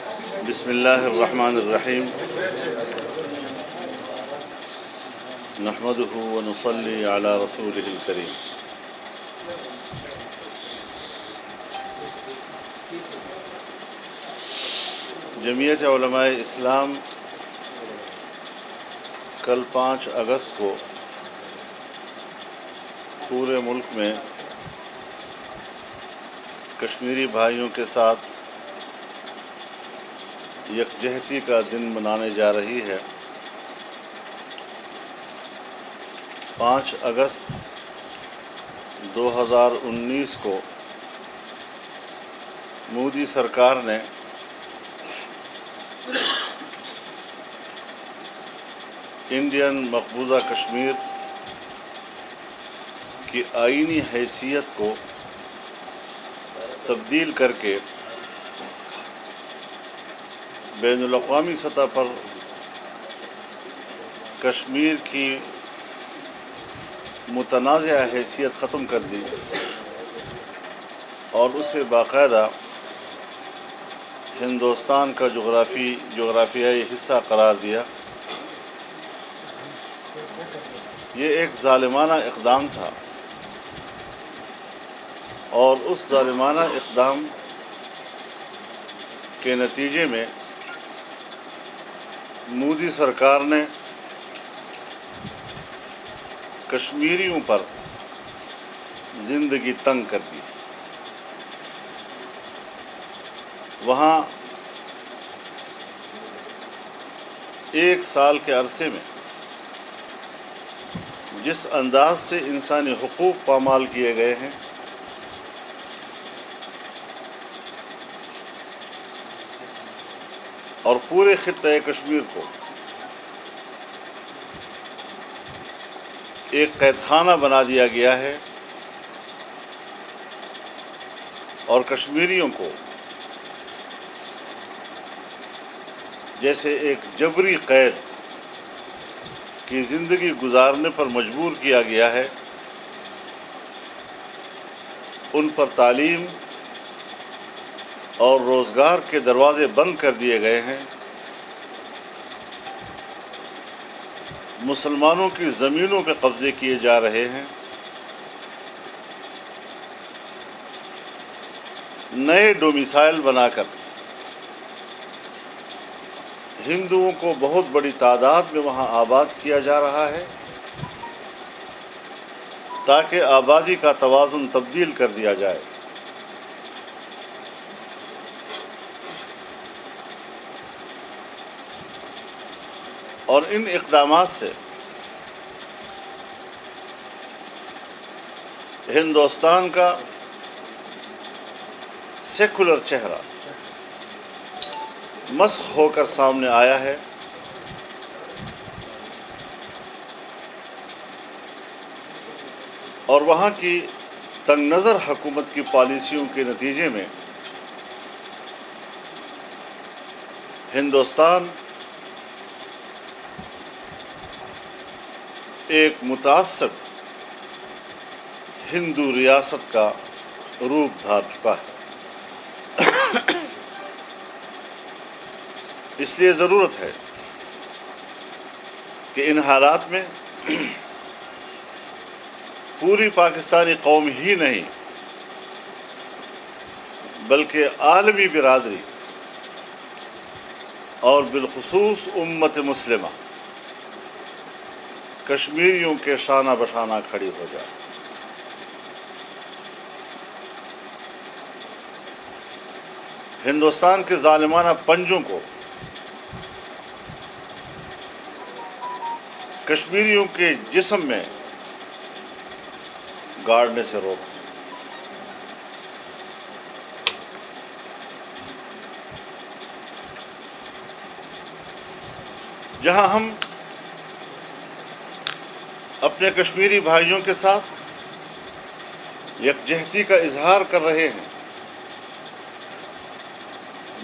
بسم اللہ الرحمن الرحیم نحمدہ ونصلی علی رسولہ الکریم۔ جمعیت علماء اسلام کل 5 اگست کو پورے ملک میں کشمیری بھائیوں کے ساتھ یکجہتی کا دن منانے جا رہی ہے۔ 5 اگست 2019 کو مودی سرکار نے انڈین مقبوضہ کشمیر کی آئینی حیثیت کو تبدیل کر کے بین الاقوامی سطح پر کشمیر کی متنازع حیثیت ختم کر دی اور اسے باقاعدہ ہندوستان کا جغرافیائی حصہ قرار دیا۔ یہ ایک ظالمانہ اقدام تھا اور اس ظالمانہ اقدام کے نتیجے میں مودی سرکار نے کشمیریوں پر زندگی تنگ کر دی۔ وہاں 1 سال کے عرصے میں جس انداز سے انسانی حقوق پامال کیے گئے ہیں، اور پورے خطۂ کشمیر کو ایک قید خانہ بنا دیا گیا ہے اور کشمیریوں کو جیسے ایک جبری قید کی زندگی گزارنے پر مجبور کیا گیا ہے۔ ان پر تعلیم اور روزگار کے دروازے بند کر دیے گئے ہیں۔ مسلمانوں کی زمینوں پہ قبضے کیے جا رہے ہیں۔ نئے ڈومیسائل بنا کر ہندوؤں کو بہت بڑی تعداد میں وہاں آباد کیا جا رہا ہے تاکہ آبادی کا توازن تبدیل کر دیا جائے۔ اور ان اقدامات سے ہندوستان کا سیکولر چہرہ مسخ ہو کر سامنے آیا ہے۔ اور وہاں کی تنگ نظر حکومت کی پالیسیوں کے نتیجے میں ہندوستان ایک متعصب ہندو ریاست کا روپ دھار چکا ہے۔ اس لیے ضرورت ہے کہ ان حالات میں پوری پاکستانی قوم ہی نہیں بلکہ عالمی برادری اور بالخصوص امت مسلمہ کشمیریوں کے شانہ بشانہ کھڑی ہو جائے۔ ہندوستان کے ظالمانہ پنجوں کو کشمیریوں کے جسم میں گاڑنے سے روک۔ جہاں ہم اپنے کشمیری بھائیوں کے ساتھ یکجہتی کا اظہار کر رہے ہیں،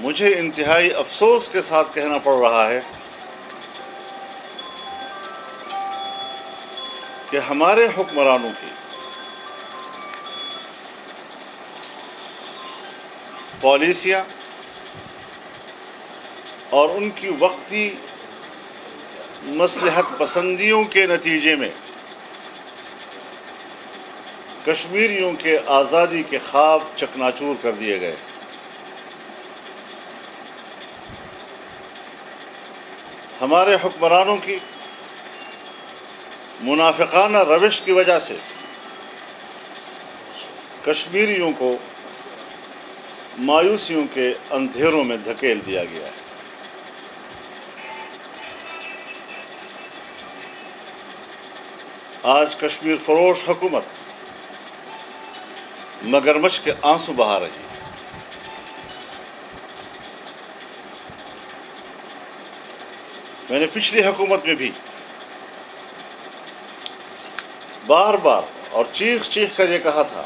مجھے انتہائی افسوس کے ساتھ کہنا پڑ رہا ہے کہ ہمارے حکمرانوں کی پالیسیاں اور ان کی وقتی مصلحت پسندیوں کے نتیجے میں کشمیریوں کے آزادی کے خواب چکناچور کر دیے گئے۔ ہمارے حکمرانوں کی منافقانہ روش کی وجہ سے کشمیریوں کو مایوسیوں کے اندھیروں میں دھکیل دیا گیا ہے۔ آج کشمیر فروش حکومت مگرمچھ کے آنسو بہا رہی ہے۔ میں نے پچھلی حکومت میں بھی بار بار اور چیخ چیخ کر یہ کہا تھا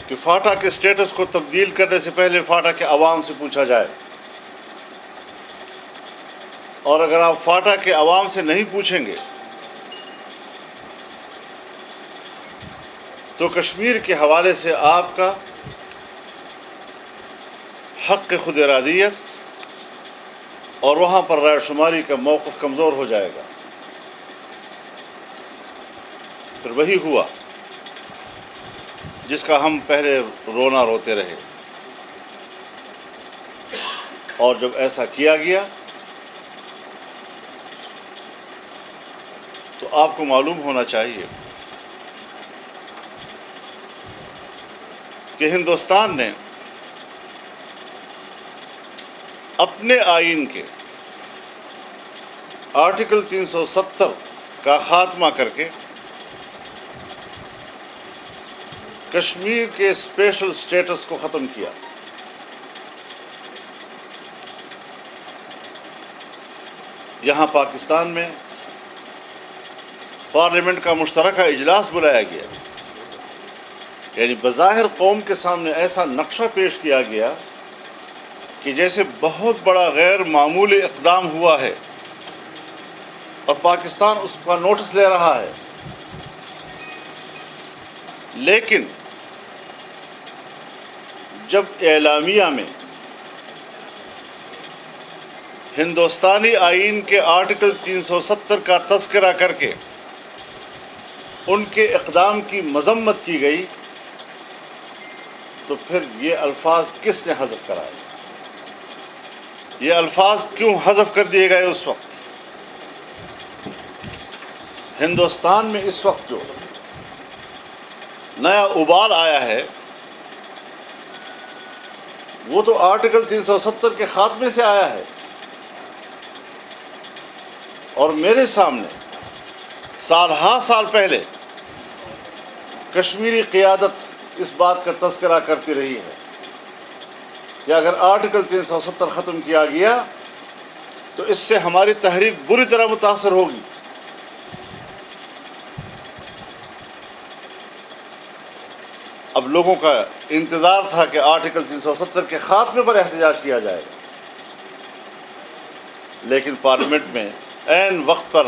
کہ فاٹا کے سٹیٹس کو تبدیل کرنے سے پہلے فاٹا کے عوام سے پوچھا جائے، اور اگر آپ فاٹا کے عوام سے نہیں پوچھیں گے تو کشمیر کے حوالے سے آپ کا حق خود ارادیت اور وہاں پر رائے شماری کا موقف کمزور ہو جائے گا۔ پھر وہی ہوا جس کا ہم پہلے رونا روتے رہے، اور جب ایسا کیا گیا تو آپ کو معلوم ہونا چاہیے کہ ہندوستان نے اپنے آئین کے آرٹیکل 370 کا خاتمہ کر کے کشمیر کے اسپیشل سٹیٹس کو ختم کیا۔ یہاں پاکستان میں پارلیمنٹ کا مشترکہ اجلاس بلایا گیا، یعنی بظاہر قوم کے سامنے ایسا نقشہ پیش کیا گیا کہ جیسے بہت بڑا غیر معمولی اقدام ہوا ہے اور پاکستان اس کا نوٹس لے رہا ہے، لیکن جب اعلامیہ میں ہندوستانی آئین کے آرٹیکل 370 کا تذکرہ کر کے ان کے اقدام کی مذمت کی گئی تو پھر یہ الفاظ کس نے حذف کرائے؟ یہ الفاظ کیوں حذف کر دیے گئے؟ اس وقت ہندوستان میں اس وقت جو نیا ابال آیا ہے وہ تو آرٹیکل 370 کے خاتمے سے آیا ہے، اور میرے سامنے سال ہا سال پہلے کشمیری قیادت اس بات کا تذکرہ کرتی رہی ہے کہ اگر آرٹیکل 370 ختم کیا گیا تو اس سے ہماری تحریک بری طرح متاثر ہوگی۔ اب لوگوں کا انتظار تھا کہ آرٹیکل 370 کے خاتمے پر احتجاج کیا جائے گا، لیکن پارلیمنٹ میں عین وقت پر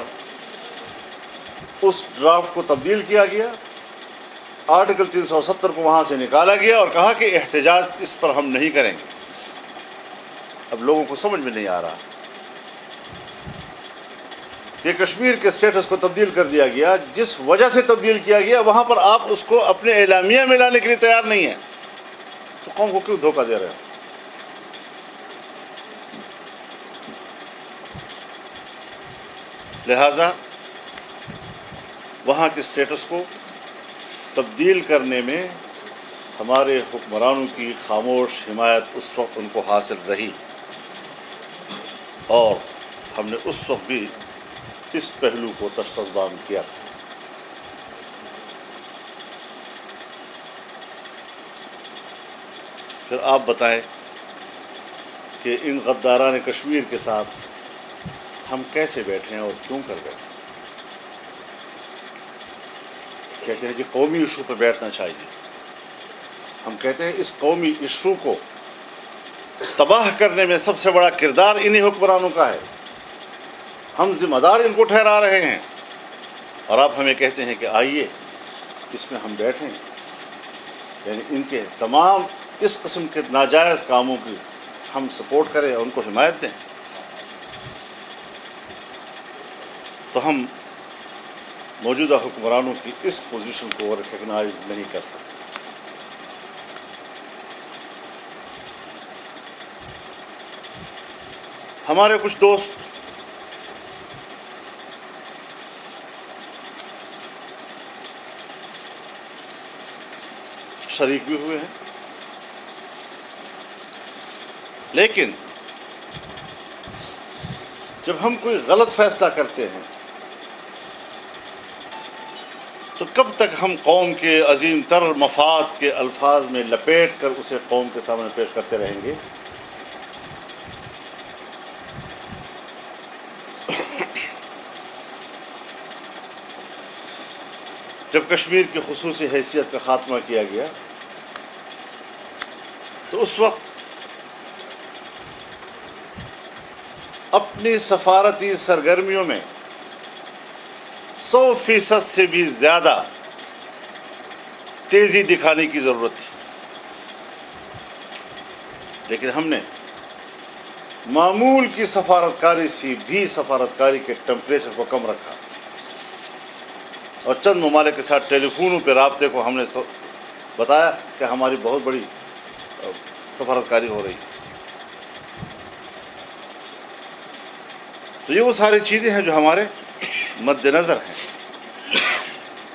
اس ڈرافٹ کو تبدیل کیا گیا، آرٹیکل 370 کو وہاں سے نکالا گیا اور کہا کہ احتجاج اس پر ہم نہیں کریں گے۔ اب لوگوں کو سمجھ میں نہیں آ رہا کہ کشمیر کے سٹیٹس کو تبدیل کر دیا گیا، جس وجہ سے تبدیل کیا گیا وہاں پر آپ اس کو اپنے اعلامیہ میں لانے کے لیے تیار نہیں ہیں، تو قوم کو کیوں دھوکہ دے رہے ہیں؟ لہٰذا وہاں کے سٹیٹس کو تبدیل کرنے میں ہمارے حکمرانوں کی خاموش حمایت اس وقت ان کو حاصل رہی، اور ہم نے اس وقت بھی اس پہلو کو تشتزبان کیا تھا۔ پھر آپ بتائیں کہ ان غداران کشمیر کے ساتھ ہم کیسے بیٹھے ہیں اور کیوں کر بیٹھے؟ کہتے ہیں کہ قومی ایشو پہ بیٹھنا چاہیے۔ ہم کہتے ہیں اس قومی ایشو کو تباہ کرنے میں سب سے بڑا کردار انہی حکمرانوں کا ہے، ہم ذمہ دار ان کو ٹھہرا رہے ہیں، اور آپ ہمیں کہتے ہیں کہ آئیے اس میں ہم بیٹھیں، یعنی ان کے تمام اس قسم کے ناجائز کاموں کی ہم سپورٹ کریں، ان کو حمایت دیں، تو ہم موجودہ حکمرانوں کی اس پوزیشن کو ریکگنائز نہیں کر سکتے۔ ہمارے کچھ دوست شریک بھی ہوئے ہیں، لیکن جب ہم کوئی غلط فیصلہ کرتے ہیں تو کب تک ہم قوم کے عظیم تر مفاد کے الفاظ میں لپیٹ کر اسے قوم کے سامنے پیش کرتے رہیں گے؟ جب کشمیر کی خصوصی حیثیت کا خاتمہ کیا گیا تو اس وقت اپنی سفارتی سرگرمیوں میں 100% سے بھی زیادہ تیزی دکھانے کی ضرورت تھی، لیکن ہم نے معمول کی سفارتکاری سے بھی سفارتکاری کے ٹیمپریچر کو کم رکھا، اور چند ممالک کے ساتھ ٹیلی فونوں پہ رابطے کو ہم نے بتایا کہ ہماری بہت بڑی سفارتکاری ہو رہی ہے۔ تو یہ وہ ساری چیزیں ہیں جو ہمارے مد نظر ہیں،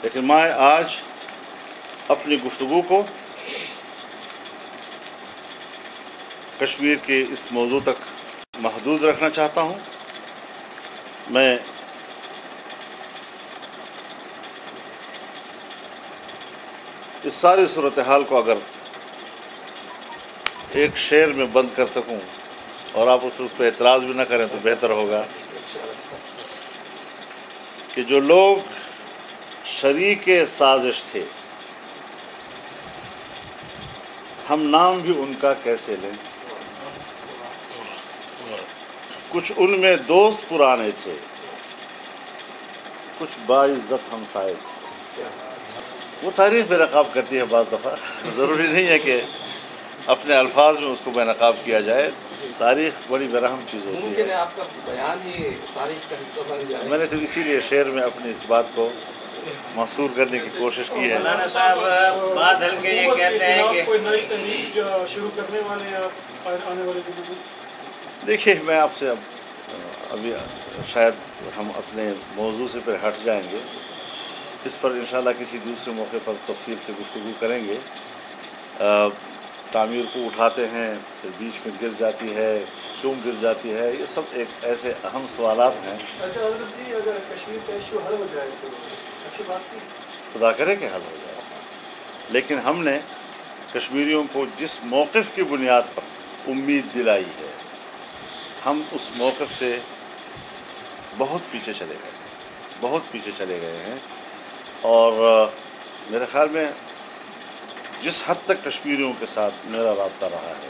لیکن میں آج اپنی گفتگو کو کشمیر کے اس موضوع تک محدود رکھنا چاہتا ہوں۔ میں اس ساری صورتحال کو اگر ایک شعر میں بند کر سکوں اور آپ اس پہ اعتراض بھی نہ کریں تو بہتر ہوگا کہ جو لوگ شریک سازش تھے، ہم نام بھی ان کا کیسے لیں، کچھ ان میں دوست پرانے تھے، کچھ باعزت ہمسائے تھے۔ وہ تاریخ بے نقاب کرتی ہے بعض دفعہ، ضروری نہیں ہے کہ اپنے الفاظ میں اس کو بے نقاب کیا جائے، تاریخ بڑی برہم چیز ہوتی ممکن ہے۔ ہے آپ کا بیان ہی تاریخ کا حصہ بن جائے۔ میں نے تو اسی لیے شعر میں اپنی اس بات کو محصور کرنے کی کوشش کی ہے۔ مولانا صاحب بعض حلقے یہ کہتے ہیں کہ کوئی نئی تحریک شروع کرنے والے ہیں آپ آنے والے دنوں میں؟ دیکھیے، میں آپ سے ابھی شاید ہم اپنے موضوع سے پھر ہٹ جائیں گے، اس پر انشاءاللہ کسی دوسرے موقع پر تفصیل سے گفتگو کریں گے۔ تعمیر کو اٹھاتے ہیں پھر بیچ میں گر جاتی ہے، کیوں گر جاتی ہے، یہ سب ایک ایسے اہم سوالات ہیں۔ اچھا حضرت جی، اگر کشمیر کا ایشو حل ہو جائے تو اچھی بات نہیں، خدا کرے کہ حل ہو جائے، لیکن ہم نے کشمیریوں کو جس موقف کی بنیاد پر امید دلائی ہے، ہم اس موقف سے بہت پیچھے چلے گئے ہیں، اور میرے خیال میں جس حد تک کشمیریوں کے ساتھ میرا رابطہ رہا ہے